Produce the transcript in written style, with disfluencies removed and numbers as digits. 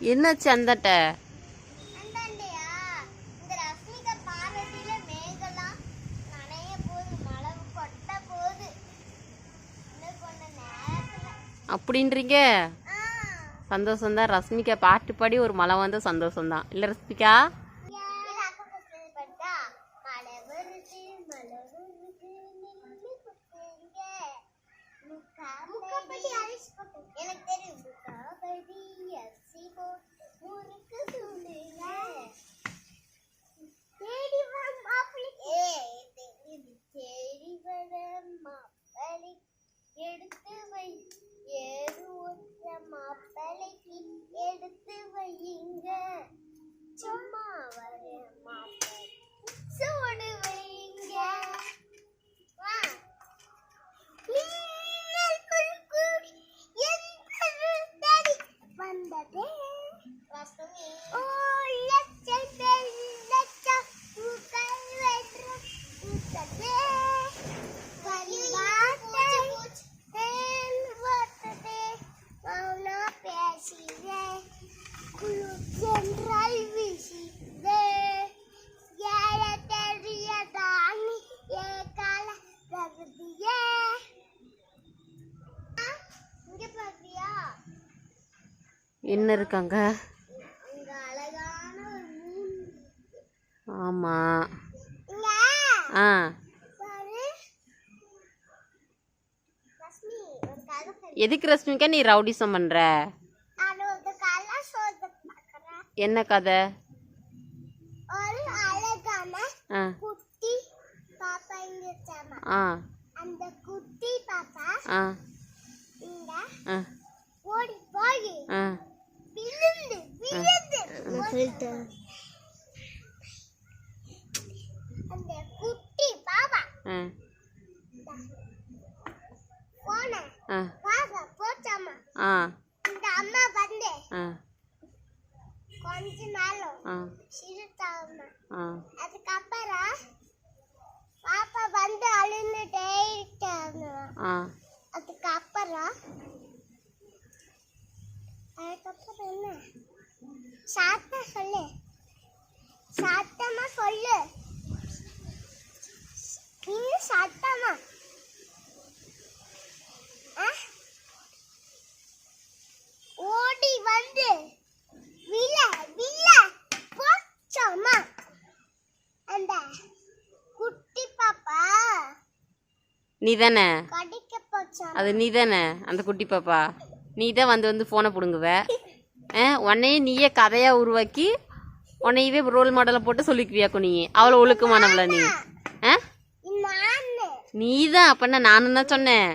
என்னாச்சு அந்தாட்ட? அப்படின்றீங்க? சந்தோஷம்தான். ரஷ்மிகா பாட்டு பாடி ஒரு மழை வந்து சந்தோஷம்தான் இல்லை ரஷ்மிகா? எடுத்து வை ஏறு மாப்பிளைக்கு எடுத்து வையுங்க சும்மா வர மாப்பிளை சோடு வையுங்க வந்ததே ஓ லட்சம் லட்சம் என்ன இருக்காங்க? ஆமா. ஆ எதுக்கு ரஷ்மிகா நீ ரவுடிசம் பண்ற? என்ன கதை? ஒரு அழகான குட்டி பாப்பா இருந்துச்சாமா. அந்த குட்டி பாப்பா இந்த ஓடி போய் விழுந்து அந்த குட்டி பாப்பா போன பாப்பா போச்சாமா. இந்த அம்மா வந்து கொஞ்ச நாளும் சிரிச்சாமா. அதுக்கப்புறம் பாப்பா வந்து அழுந்துட்டே இருக்காங்க. அதுக்கப்புறம் என்ன சொல்லு சத்தமா சொல்லு இன்னும் சத்தமா ஓடி வந்து விழ விழ போச்சோமா. அந்த குட்டி பாப்பா நீ தானே கடிக்க போச்சோமா. அது நீ தானே அந்த குட்டி பாப்பா? நீ தான் வந்து ஃபோனை பிடுங்குவ. உன்னையே நீயே கதையாக உருவாக்கி உன்னையவே ரோல் மாடலை போட்டு சொல்லிக்குவியாக்கும். நீ அவ்வளோ ஒழுக்கமானவள நீ? நீ தான் அப்பன்னா நானும் தான் சொன்னேன்.